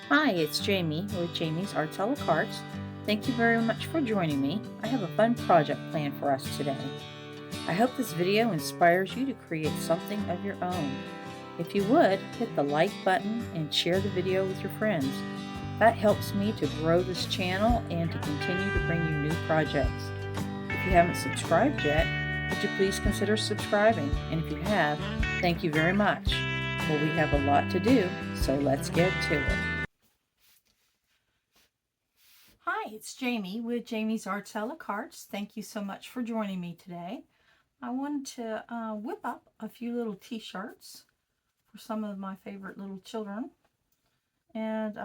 Hi, it's Jamie with JamiesArtsalaCartes. Thank you very much for joining me. I have a fun project planned for us today. I hope this video inspires you to create something of your own. If you would, hit the like button and share the video with your friends. That helps me to grow this channel and to continue to bring you new projects. If you haven't subscribed yet, would you please consider subscribing? And if you have, thank you very much. Well, we have a lot to do, so let's get to it. Hi, it's Jamie with JamiesArtsalaCartes. Thank you so much for joining me today. I wanted to whip up a few little t-shirts for some of my favorite little children. And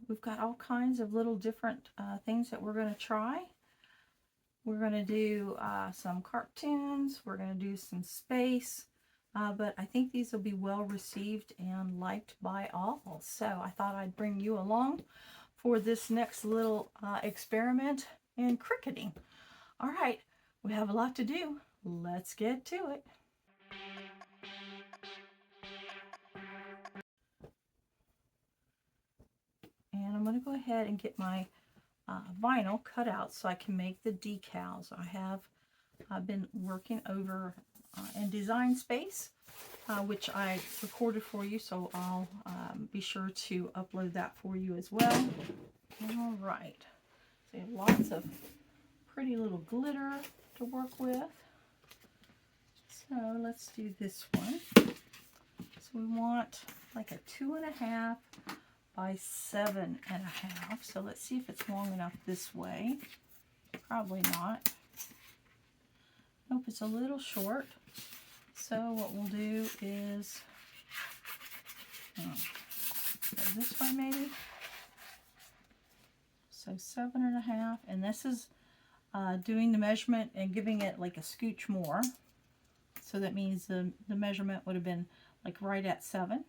we've got all kinds of little different things that we're going to try. We're going to do some cartoons. We're going to do some space. But I think these will be well received and liked by all. So I thought I'd bring you along for this next little experiment in Cricuting. All right, we have a lot to do. Let's get to it. And I'm going to go ahead and get my vinyl cut out so I can make the decals. I've been working over in Design Space, which I recorded for you, so I'll be sure to upload that for you as well. All right, so you have lots of pretty little glitter to work with. So let's do this one. So we want like a 2.5 by 7.5. So let's see if it's long enough this way. Probably not. Nope, it's a little short. So what we'll do is go this way maybe. So 7.5, and this is doing the measurement and giving it like a scooch more. So that means the measurement would have been like right at 7.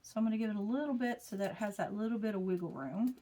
So I'm going to give it a little bit so that it has that little bit of wiggle room.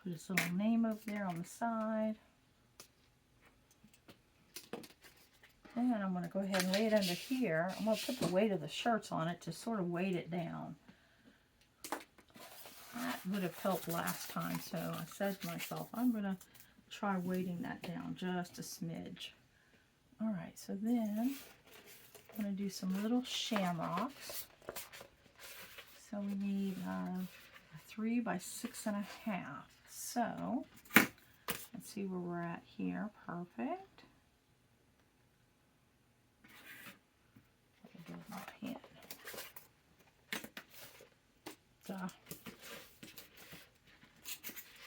Put his little name over there on the side. And I'm going to go ahead and lay it under here. I'm going to put the weight of the shirts on it to sort of weight it down. That would have helped last time, so I said to myself, I'm going to try weighting that down just a smidge. All right, so then I'm going to do some little shamrocks. So we need 3 by 6.5. So let's see where we're at here. Perfect. Go with my pen.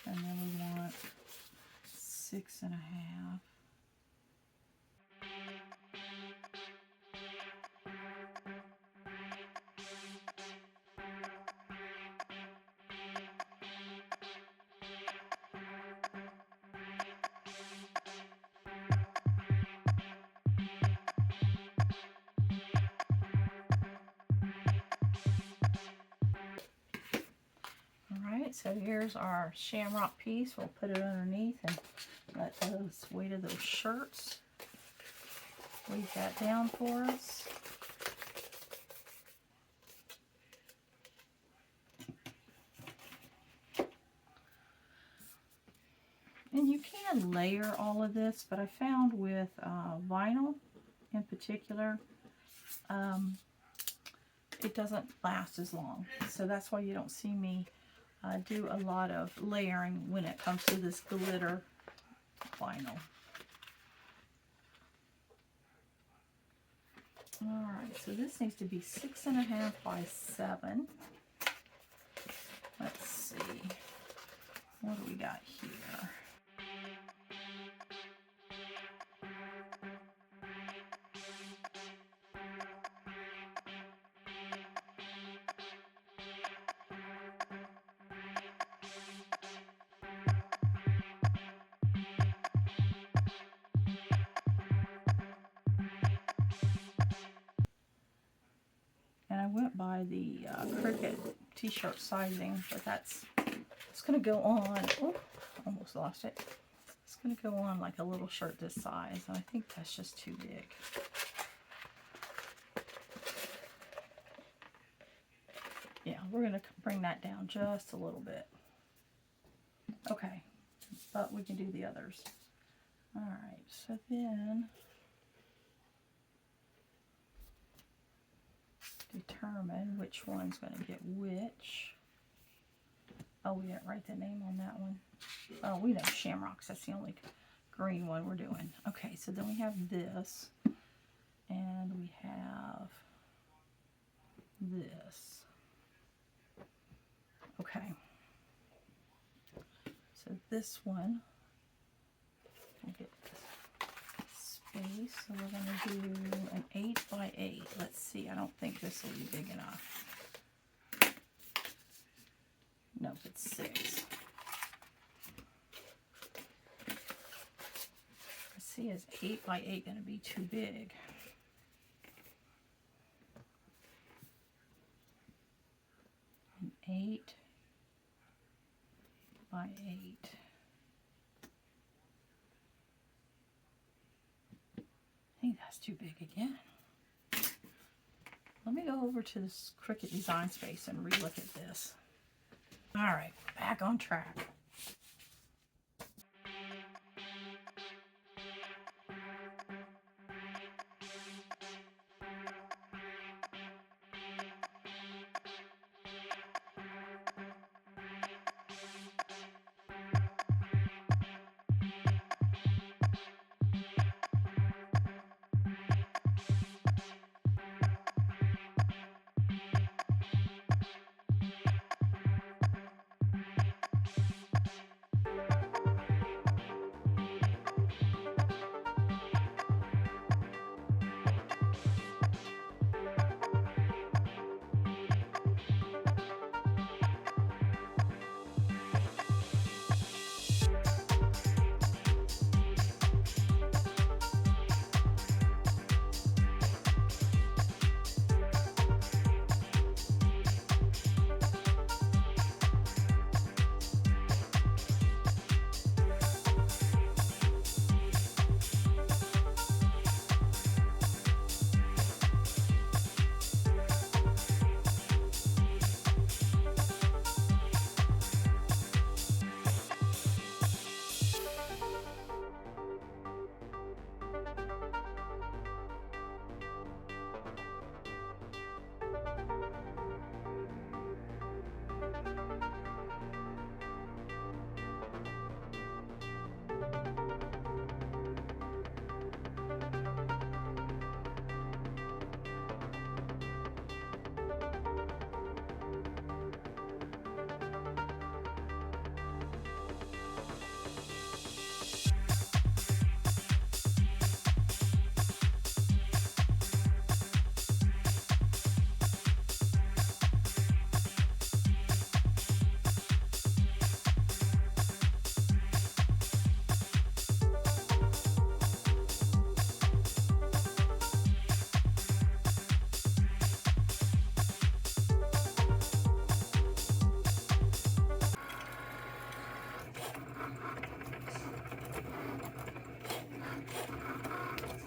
And then we want 6.5. So here's our shamrock piece. We'll put it underneath and let the weight of those shirts weight that down for us. And you can layer all of this, but I found with vinyl in particular, it doesn't last as long. So that's why you don't see me do a lot of layering when it comes to this glitter vinyl. Alright, so this needs to be 6.5 by 7. Let's see. What do we got here? And I went by the Cricut t-shirt sizing, but it's going to go on. Oh, almost lost it. It's going to go on like a little shirt this size, and I think that's just too big. Yeah, we're going to bring that down just a little bit. Okay, but we can do the others. All right, so then determine which one's going to get which. Oh, we didn't write the name on that one. Oh, we know shamrocks. That's the only green one we're doing. Okay, so then we have this, and we have this. Okay. So this one, we'll get space. So we're going to do an 8 by 8. Let's see. I don't think this will be big enough. Nope, it's 6. Let's see, is 8 by 8 going to be too big? An 8 by 8. I think that's too big again. Let me go over to this Cricut Design Space and re-look at this. All right, back on track.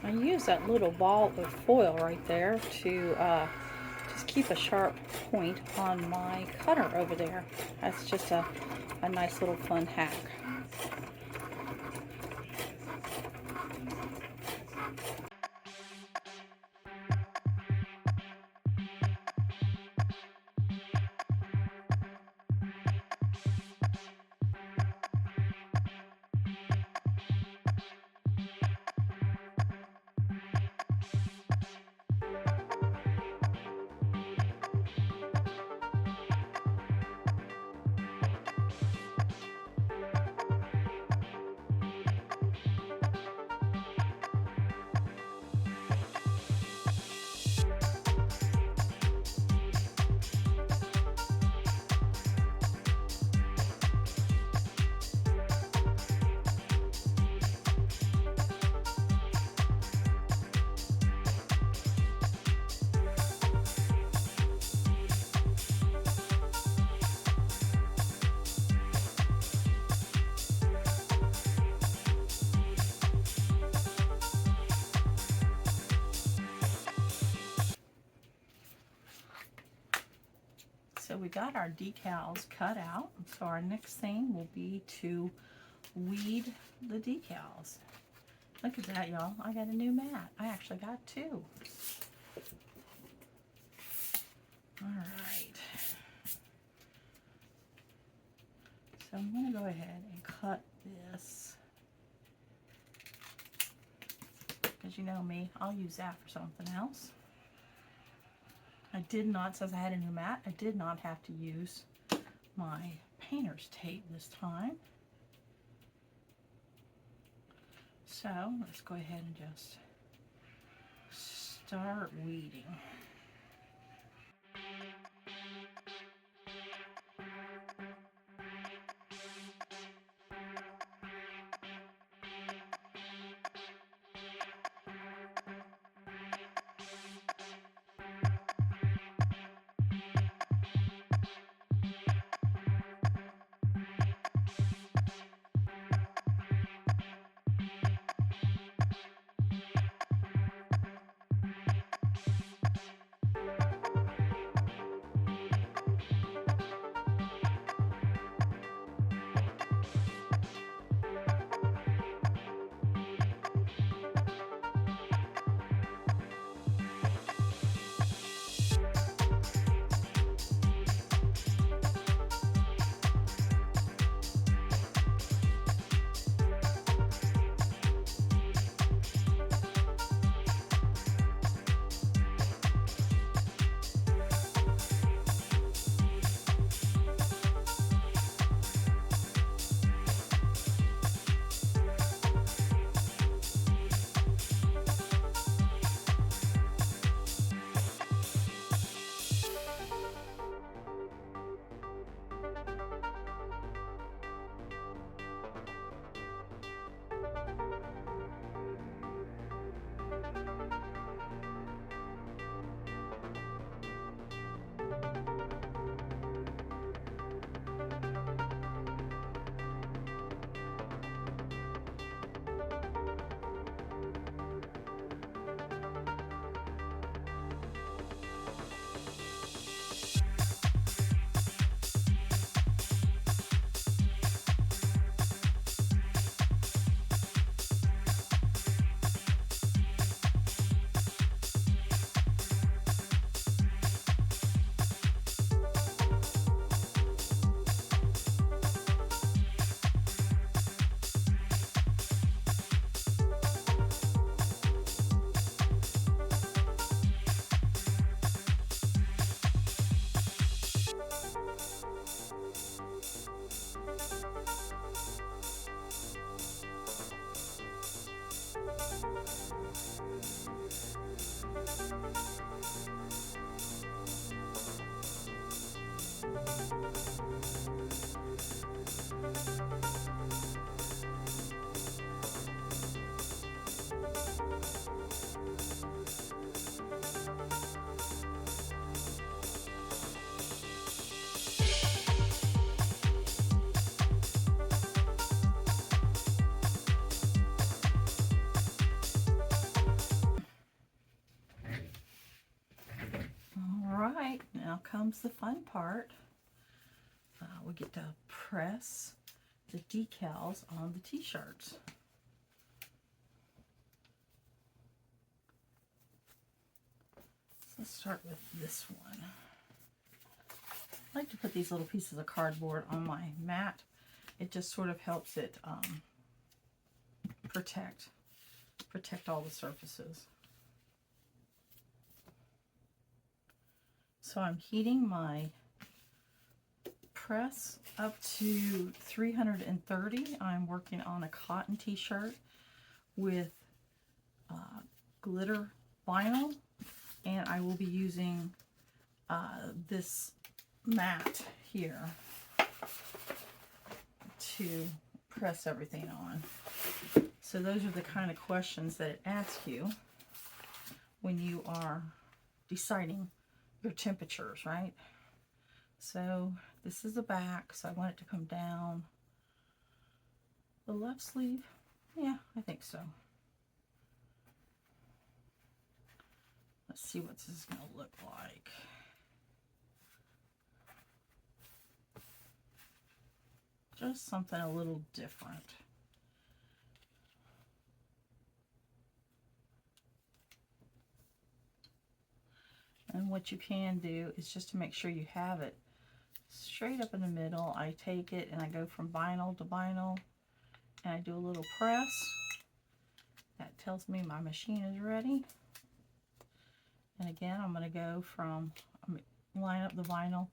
I use that little ball of foil right there to just keep a sharp point on my cutter over there. That's just a nice little fun hack. so we got our decals cut out. So our next thing will be to weed the decals. Look at that, y'all. I got a new mat. I actually got two. All right. So I'm going to go ahead and cut this. Because you know me, I'll use that for something else. I did not, since I had a new mat, I did not have to use my painter's tape this time. So let's go ahead and just start weeding. Alright, now comes the fun part. We get to press the decals on the t-shirts. Let's start with this one. I like to put these little pieces of cardboard on my mat. It just sort of helps it protect all the surfaces. So I'm heating my press up to 330. I'm working on a cotton t-shirt with glitter vinyl, and I will be using this mat here to press everything on. So those are the kind of questions that it asks you when you are deciding your temperatures, right? So this is the back, so I want it to come down. The left sleeve, yeah, I think so. Let's see what this is going to look like. just something a little different. And what you can do is just to make sure you have it straight up in the middle, I take it and I go from vinyl to vinyl and I do a little press. That tells me my machine is ready. And again, I'm going to go from, line up the vinyl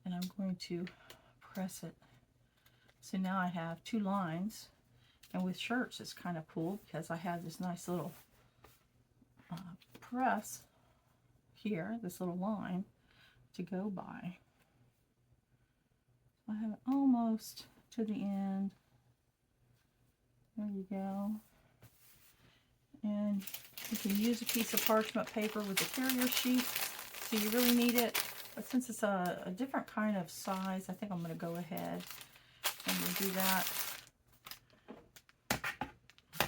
and I'm going to press it. So now I have two lines, and with shirts it's kind of cool because I have this nice little press here, this little line to go by. I have it almost to the end. There you go. And you can use a piece of parchment paper with a carrier sheet, so you really need it. But since it's a different kind of size, I think I'm going to go ahead and we'll do that.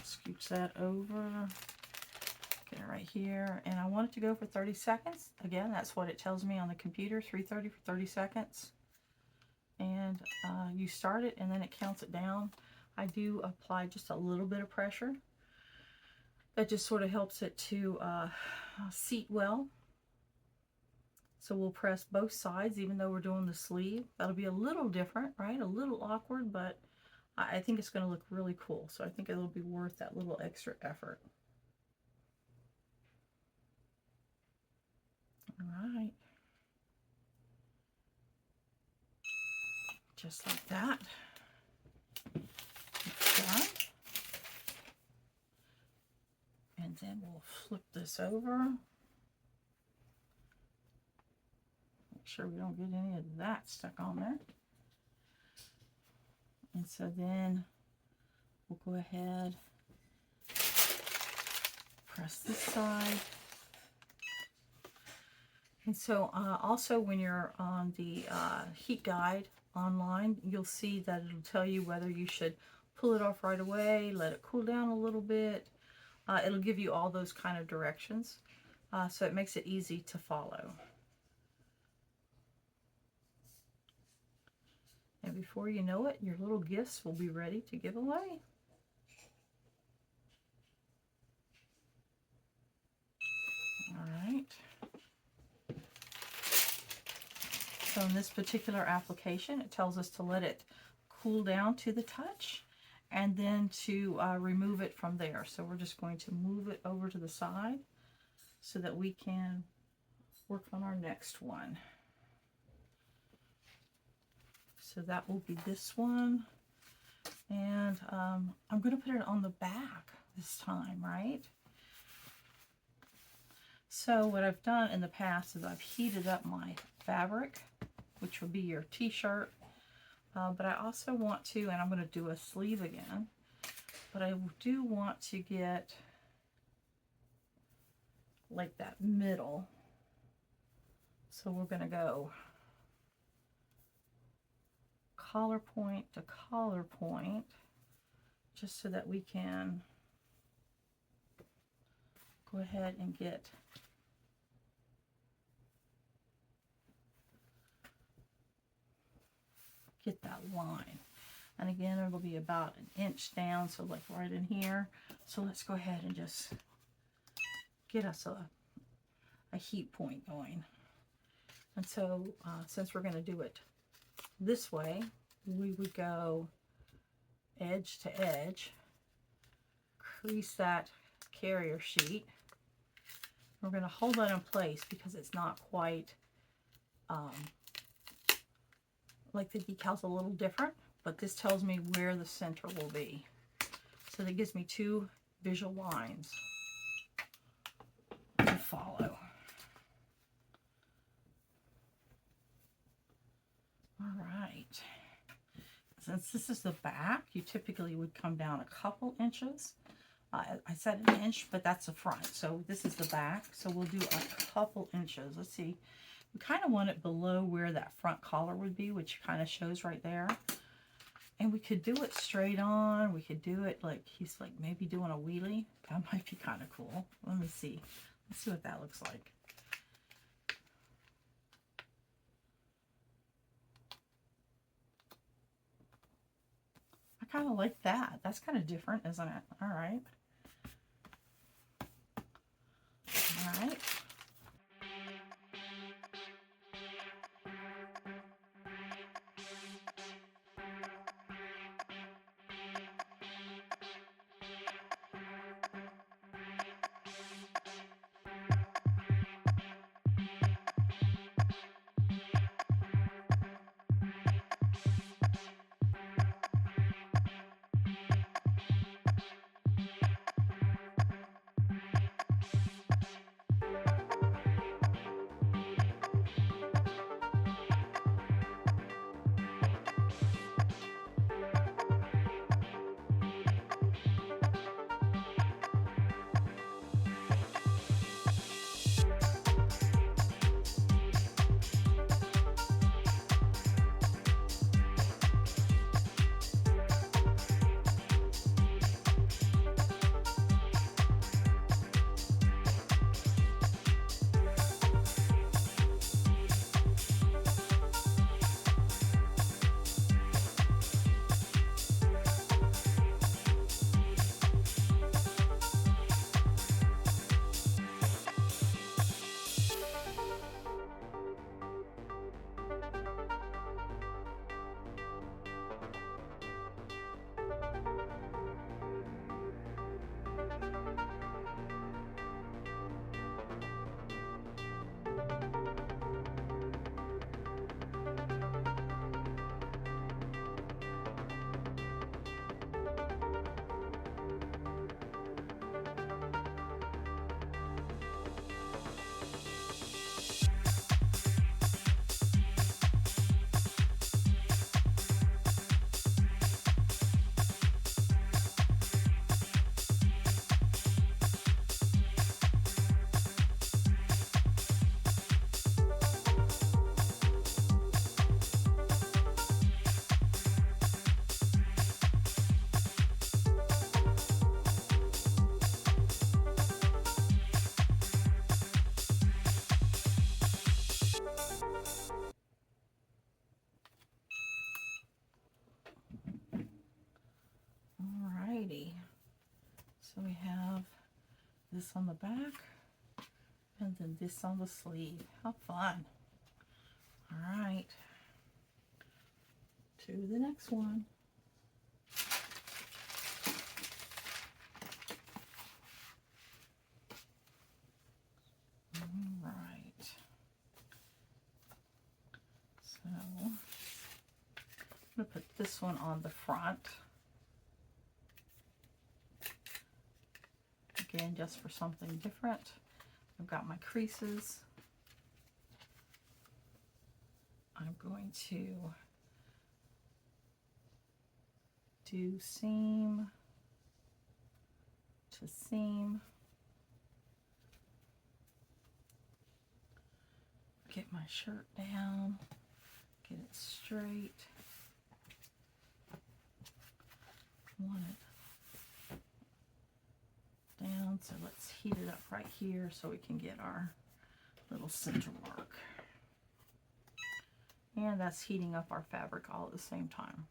Scooch that over. Get it right here. And I want it to go for 30 seconds. Again, that's what it tells me on the computer, 330 for 30 seconds. And you start it and then it counts it down. I do apply just a little bit of pressure. That just sort of helps it to seat well. So we'll press both sides even though we're doing the sleeve. That'll be a little different, right? A little awkward, but I think it's going to look really cool. So I think it'll be worth that little extra effort. All right. Just like that. It's done. And then we'll flip this over. Make sure we don't get any of that stuck on there. And so then we'll go ahead, press this side. And so also when you're on the heat guide online, you'll see that it'll tell you whether you should pull it off right away, let it cool down a little bit. It'll give you all those kind of directions. So it makes it easy to follow. And before you know it, your little gifts will be ready to give away. All right. So in this particular application, it tells us to let it cool down to the touch and then to remove it from there. So we're just going to move it over to the side so that we can work on our next one. So that will be this one. And I'm going to put it on the back this time, right? So what I've done in the past is I've heated up my fabric, which will be your t-shirt. But I also want to, and I'm going to do a sleeve again, but I do want to get like that middle. So we're going to go collar point to collar point, just so that we can go ahead and get that line. And again, it'll be about an inch down, so like right in here. So let's go ahead and just get us a heat point going. And so since we're going to do it this way, we would go edge to edge, crease that carrier sheet. We're going to hold that in place because it's not quite like the decal's a little different, but this tells me where the center will be. So that gives me two visual lines to follow. All right. Since this is the back, you typically would come down a couple inches. I said an inch, but that's the front. So this is the back. So we'll do a couple inches. Let's see. We kind of want it below where that front collar would be, which kind of shows right there. And we could do it straight on. We could do it like he's like maybe doing a wheelie. That might be kind of cool. Let me see. Let's see what that looks like. kind of like that. That's kind of different, isn't it? All right. All right. So we have this on the back and then this on the sleeve. How fun. All right, to the next one. All right, so I'm going to put this one on the front. Again, just for something different. I've got my creases. I'm going to do seam to seam. Get my shirt down, get it straight. Want it down, so let's heat it up right here so we can get our little center mark. And that's heating up our fabric all at the same time.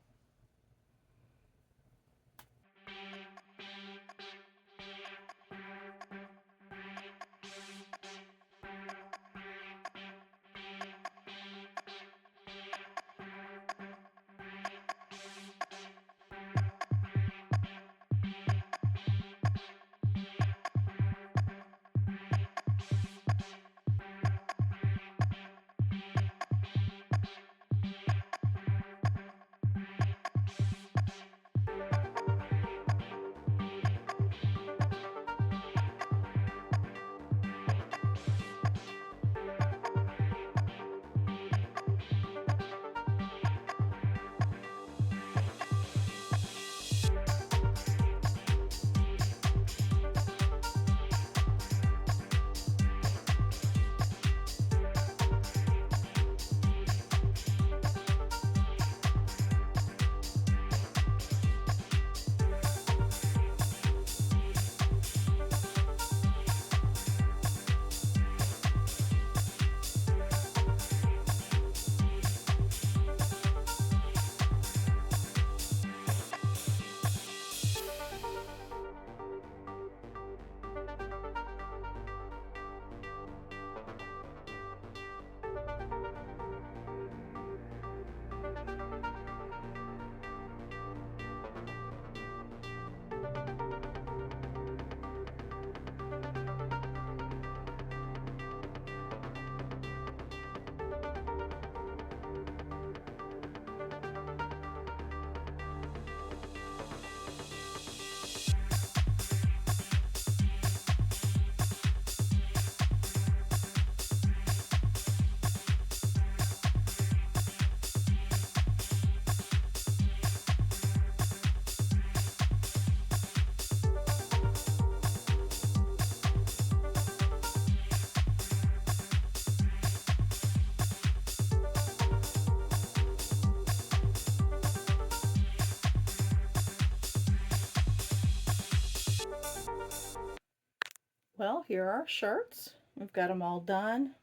Well, here are our shirts. We've got them all done.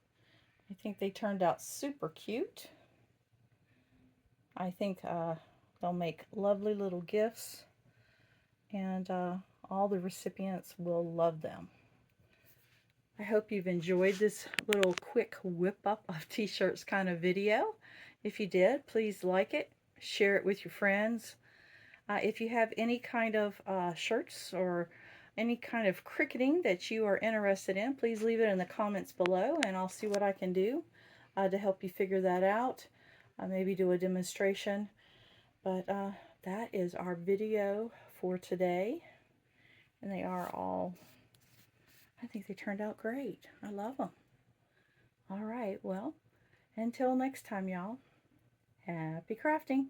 I think they turned out super cute. I think they'll make lovely little gifts, and all the recipients will love them. I hope you've enjoyed this little quick whip up of t-shirts kind of video. If you did, please like it, share it with your friends. If you have any kind of shirts or any kind of cricketing that you are interested in, please leave it in the comments below, and I'll see what I can do to help you figure that out. Maybe do a demonstration. But that is our video for today. And they are all, I think they turned out great. I love them. All right, well, until next time, y'all, happy crafting.